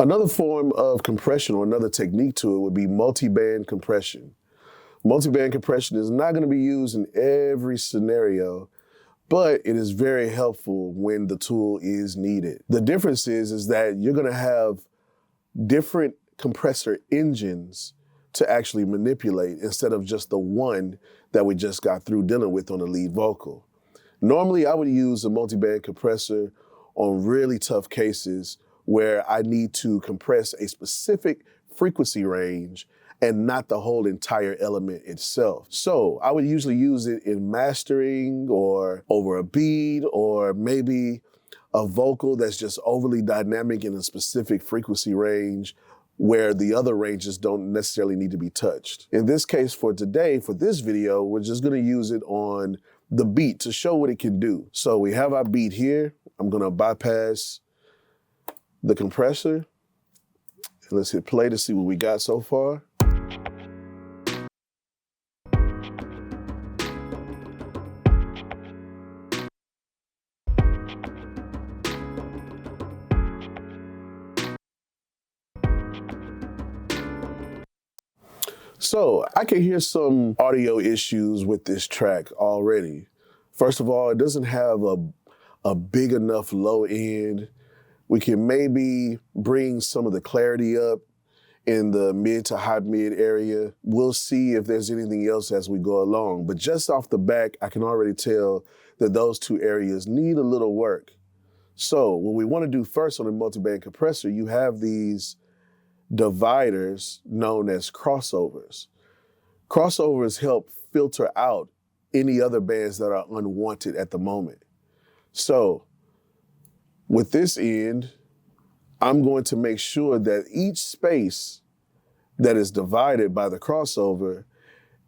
Another form of compression or another technique to it would be multiband compression. Multiband compression is not going to be used in every scenario, but it is very helpful when the tool is needed. The difference is that you're going to have different compressor engines to actually manipulate instead of just the one that we just got through dealing with on the lead vocal. Normally, I would use a multiband compressor on really tough cases where I need to compress a specific frequency range and not the whole entire element itself. So I would usually use it in mastering or over a beat or maybe a vocal that's just overly dynamic in a specific frequency range where the other ranges don't necessarily need to be touched. In this case for today, for this video, we're just gonna use it on the beat to show what it can do. So we have our beat here. I'm gonna bypass the compressor. Let's hit play to see what we got so far. So I can hear some audio issues with this track already. First of all, it doesn't have a big enough low end. We can maybe bring some of the clarity up in the mid to high mid area. We'll see if there's anything else as we go along. But just off the back, I can already tell that those two areas need a little work. So what we want to do first on a multiband compressor, you have these dividers known as crossovers. Crossovers help filter out any other bands that are unwanted at the moment. So with this end, I'm going to make sure that each space that is divided by the crossover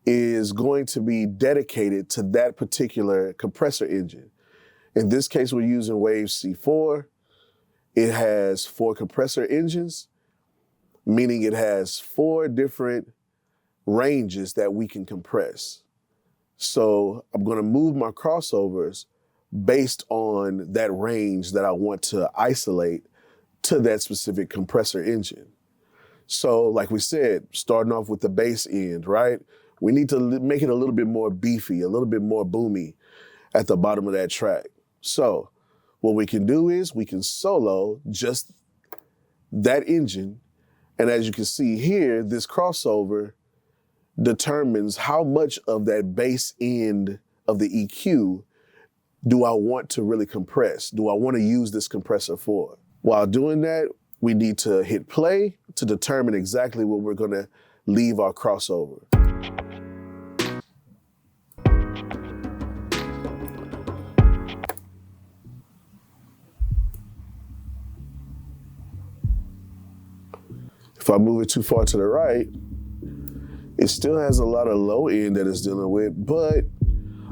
is going to be dedicated to that particular compressor engine. In this case, we're using Wave C4. It has 4 compressor engines, meaning it has 4 different ranges that we can compress. So I'm gonna move my crossovers based on that range that I want to isolate to that specific compressor engine. So like we said, starting off with the bass end, right? We need to make it a little bit more beefy, a little bit more boomy at the bottom of that track. So what we can do is we can solo just that engine. And as you can see here, this crossover determines how much of that bass end of the EQ do I want to really compress? Do I want to use this compressor for? While doing that, we need to hit play to determine exactly what we're going to leave our crossover. If I move it too far to the right, it still has a lot of low end that it's dealing with, but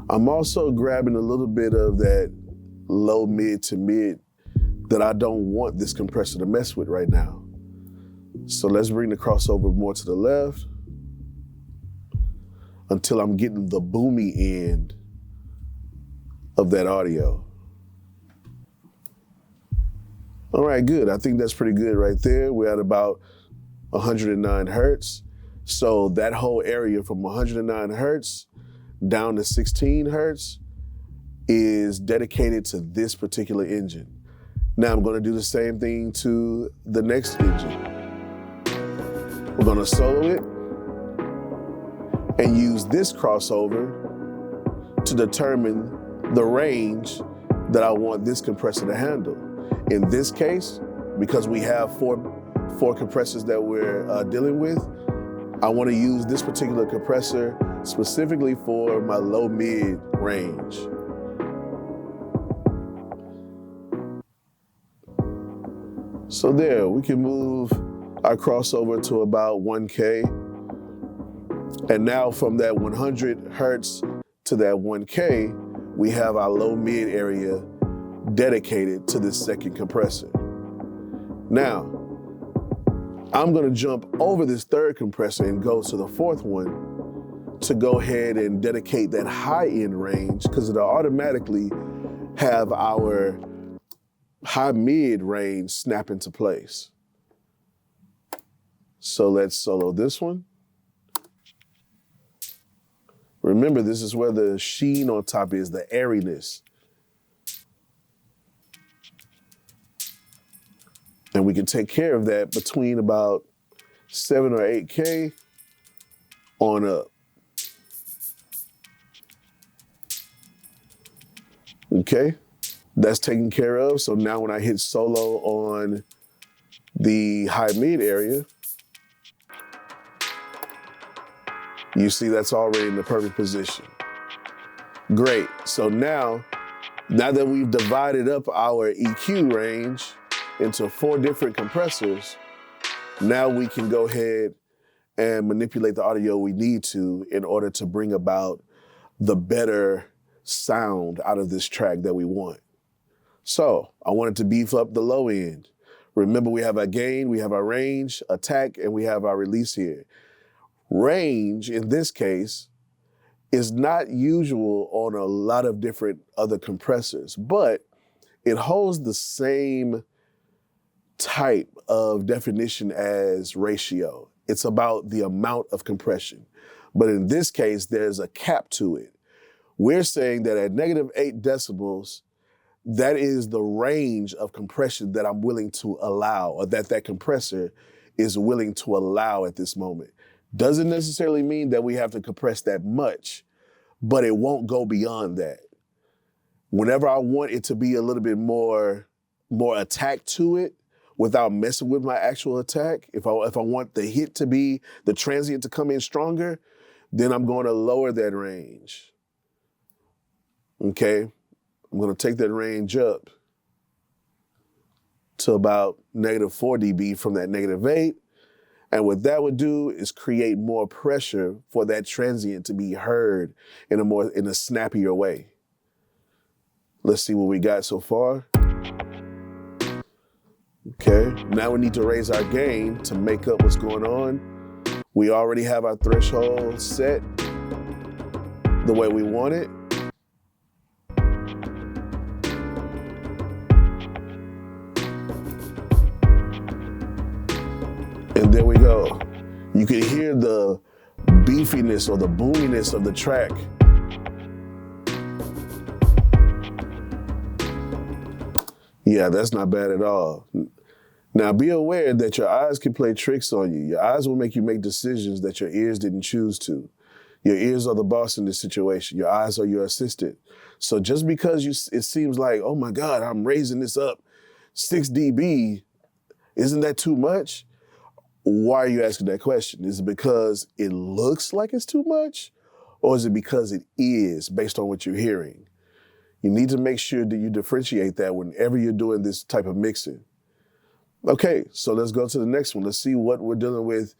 I'm also grabbing a little bit of that low mid to mid that I don't want this compressor to mess with right now. So let's bring the crossover more to the left until I'm getting the boomy end of that audio. All right, good. I think that's pretty good right there. We're at about 109 hertz. So that whole area from 109 hertz down to 16 hertz is dedicated to this particular engine. Now I'm gonna do the same thing to the next engine. We're gonna solo it and use this crossover to determine the range that I want this compressor to handle. In this case, because we have four compressors that we're dealing with, I want to use this particular compressor specifically for my low mid range. So there, we can move our crossover to about 1K. And now from that 100 hertz to that 1K, we have our low mid area dedicated to this second compressor. Now, I'm gonna jump over this third compressor and go to the fourth one to go ahead and dedicate that high end range, because it'll automatically have our high mid range snap into place. So let's solo this one. Remember, this is where the sheen on top is, the airiness. And we can take care of that between about 7 or 8K on up. Okay, that's taken care of. So now when I hit solo on the high mid area, you see that's already in the perfect position. Great, so now that we've divided up our EQ range into 4 different compressors, now we can go ahead and manipulate the audio we need to in order to bring about the better sound out of this track that we want. So I wanted to beef up the low end. Remember, we have our gain, we have our range, attack, and we have our release here. Range, in this case, is not usual on a lot of different other compressors, but it holds the same type of definition as ratio. It's about the amount of compression. But in this case, there's a cap to it. We're saying that at -8 decibels, that is the range of compression that I'm willing to allow, or that compressor is willing to allow at this moment. Doesn't necessarily mean that we have to compress that much, but it won't go beyond that. Whenever I want it to be a little bit more attack to it, without messing with my actual attack, if I want the hit to be, the transient to come in stronger, then I'm going to lower that range. Okay, I'm going to take that range up to about -4 dB from that -8. And what that would do is create more pressure for that transient to be heard in a snappier way. Let's see what we got so far. Okay, now we need to raise our gain to make up what's going on. We already have our threshold set the way we want it. And there we go. You can hear the beefiness or the boominess of the track. Yeah, that's not bad at all. Now be aware that your eyes can play tricks on you. Your eyes will make you make decisions that your ears didn't choose to. Your ears are the boss in this situation. Your eyes are your assistant. So just because it seems like, oh my God, I'm raising this up 6 dB, isn't that too much? Why are you asking that question? Is it because it looks like it's too much? Or is it because it is based on what you're hearing? You need to make sure that you differentiate that whenever you're doing this type of mixing. Okay, so let's go to the next one. Let's see what we're dealing with.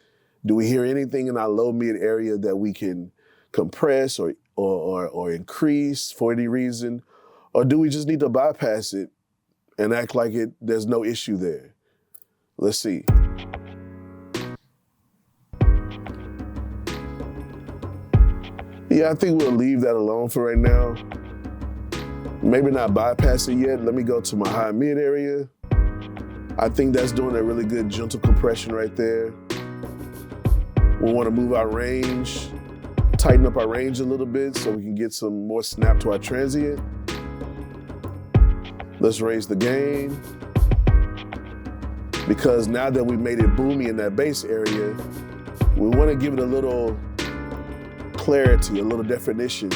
Do we hear anything in our low mid area that we can compress or increase for any reason? Or do we just need to bypass it and act like there's no issue there? Let's see. Yeah, I think we'll leave that alone for right now. Maybe not bypass it yet. Let me go to my high mid area. I think that's doing a really good gentle compression right there. We want to move our range, tighten up our range a little bit so we can get some more snap to our transient. Let's raise the gain. Because now that we made it boomy in that bass area, we want to give it a little clarity, a little definition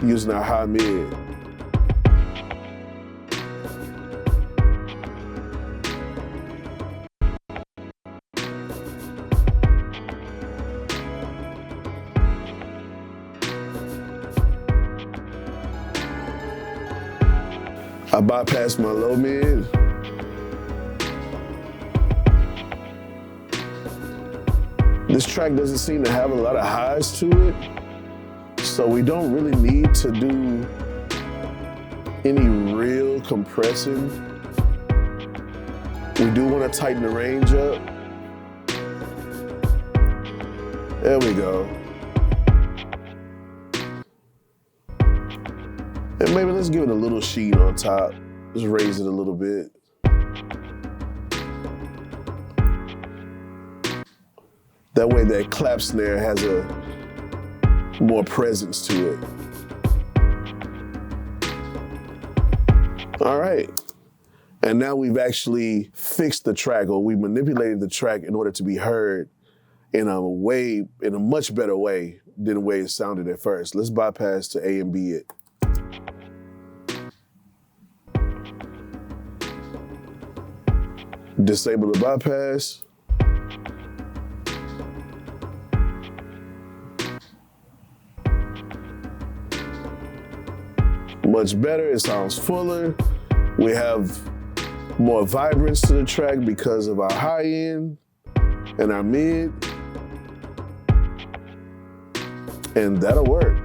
using our high mid. I bypassed my low mid. This track doesn't seem to have a lot of highs to it, so we don't really need to do any real compressing. We do want to tighten the range up. There we go. And maybe let's give it a little sheen on top. Just raise it a little bit. That way that clap snare has a more presence to it. All right. And now we've actually fixed the track, or we manipulated the track in order to be heard in a much better way than the way it sounded at first. Let's bypass to A and B it. Disable the bypass. Much better, it sounds fuller. We have more vibrance to the track because of our high end and our mid. And that'll work.